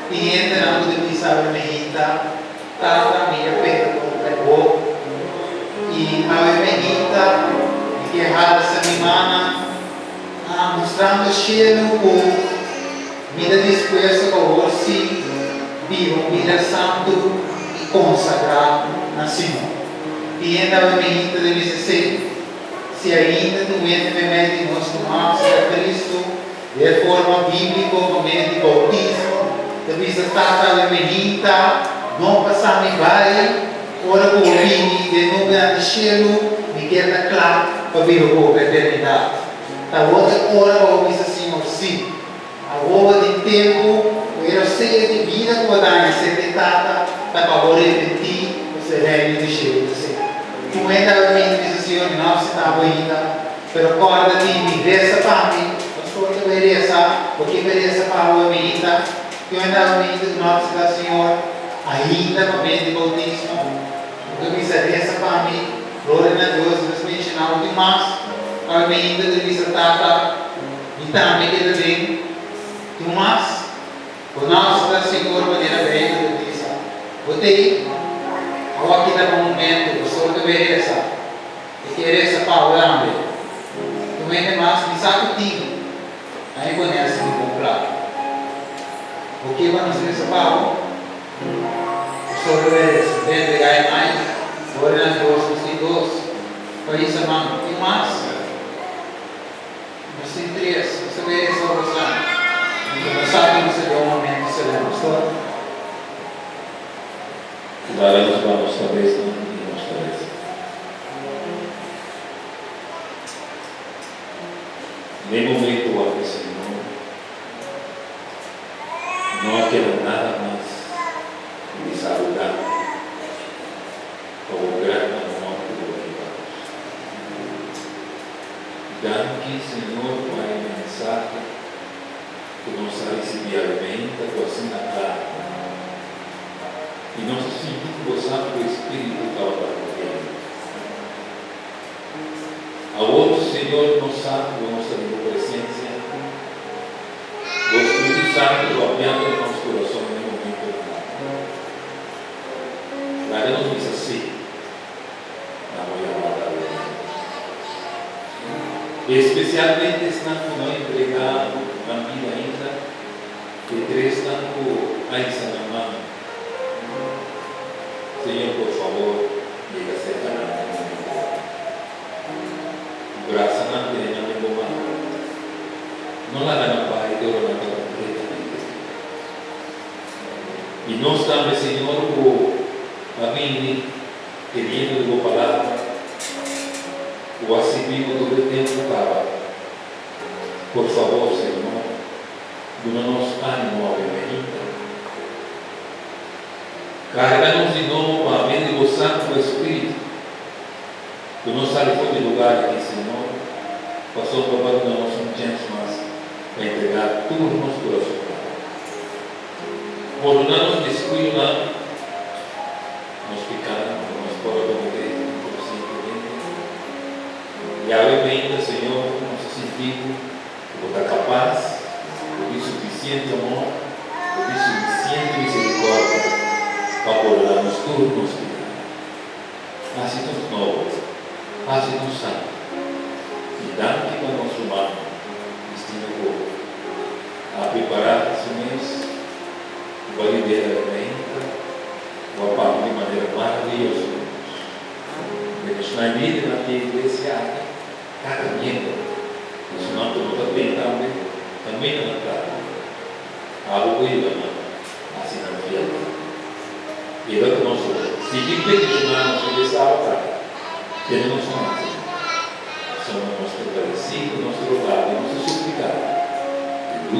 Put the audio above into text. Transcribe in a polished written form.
Cliente não de sabe mehita, tata minha peito com pego e a mehita que errada essa semana mostrando o cheiro o vida disposta para o orsi vivo, vida santo e consagrado na Senhor. Cliente a mehita deve ser se ainda tu entra no meio de nós tomamos a Cristo de forma bíblica no meio de bautismo. Devisa tata a menita, não passar nem vai, ora com o vinho de nuvem de cielo, me queda claro para vir a eternidade. A outra hora para ouvir Senhor sim. A hora de tempo, era cheia de vida com a danha, se tata, para repetir o sereno de cielo. Tu entra a mim, Senhor, não se estava ainda, pero acorda-te e me reza para mim, pastor, que merece, porque merece para a menita. Eu ainda mente nosso da Senhor, ainda no meio de bautismo, que me reza para mim, glória a Deus, nos me ensinar o que mais, a menina de vista tata, e também que também, tu mais, o nosso da Senhor, maneira bem, que diz, botei, ao aqui da momento, o Senhor que merece, que merece para o homem, tu mente mais, me sabe tudo, aí conhece me comprar. O que vamos ver essa palavra? O Senhor merece, bem pegar mais, glória a Deus, nos para isso, irmão, o que mais? Nós temos três, você merece a oração. Então, sabe que você deu um momento, você lembra, pastor? Daremos para a nossa cabeça e nossa cabeça. Nem momento o homem, Senhor. Não quero nada mais de saludar como grande nome do Deus. Dá-me, Senhor, para a mensagem que nós recebemos alimenta com assim na carne. E nós sentimos que o Santo Espírito estava trabalhando. A outro, Senhor, não sabe a nossa presença. O Espírito Santo trabalhando em nosso coração no momento da Mas Deus diz assim, na minha palavra. Especialmente estando não empregado na vida ainda, que três tanto a ensinar. Senhor, por favor, diga certa na graça na terra na minha não lá na Pai, Deus na terra completamente. E nós também, Senhor, a mim, querendo a tua palavra, o assimigo do tempo para. Por favor, Senhor, dá-nos ânimo, obviamente. Carrega-nos de novo para a mente do Santo Espírito, que nos salvou de lugar aqui, Senhor. Passou por baixo da nossa chance, mas para entregar tudo no nosso coração. Por não nos descuido, nos pecados, nos podemos cometer inconscientemente. E obviamente, Senhor, nosso sentido, por estar capaz, por suficiente amor, por suficiente misericórdia, para podermos tudo nos pecados. Faça-nos novos, faça-nos santos. E dá-me para o nosso humano, destino povo, a preparar esse mês, valideira a o aparo de maneira maravilhosa. Porque na vida, na minha igreja, cada membro, isso não está bem também não está. Algo cuida, assim na vida. E é o que nós somos. Se que peticionar, nós vamos altar. Temos nós. Somos nosso agradecido, nosso louvado, nosso suplicado. E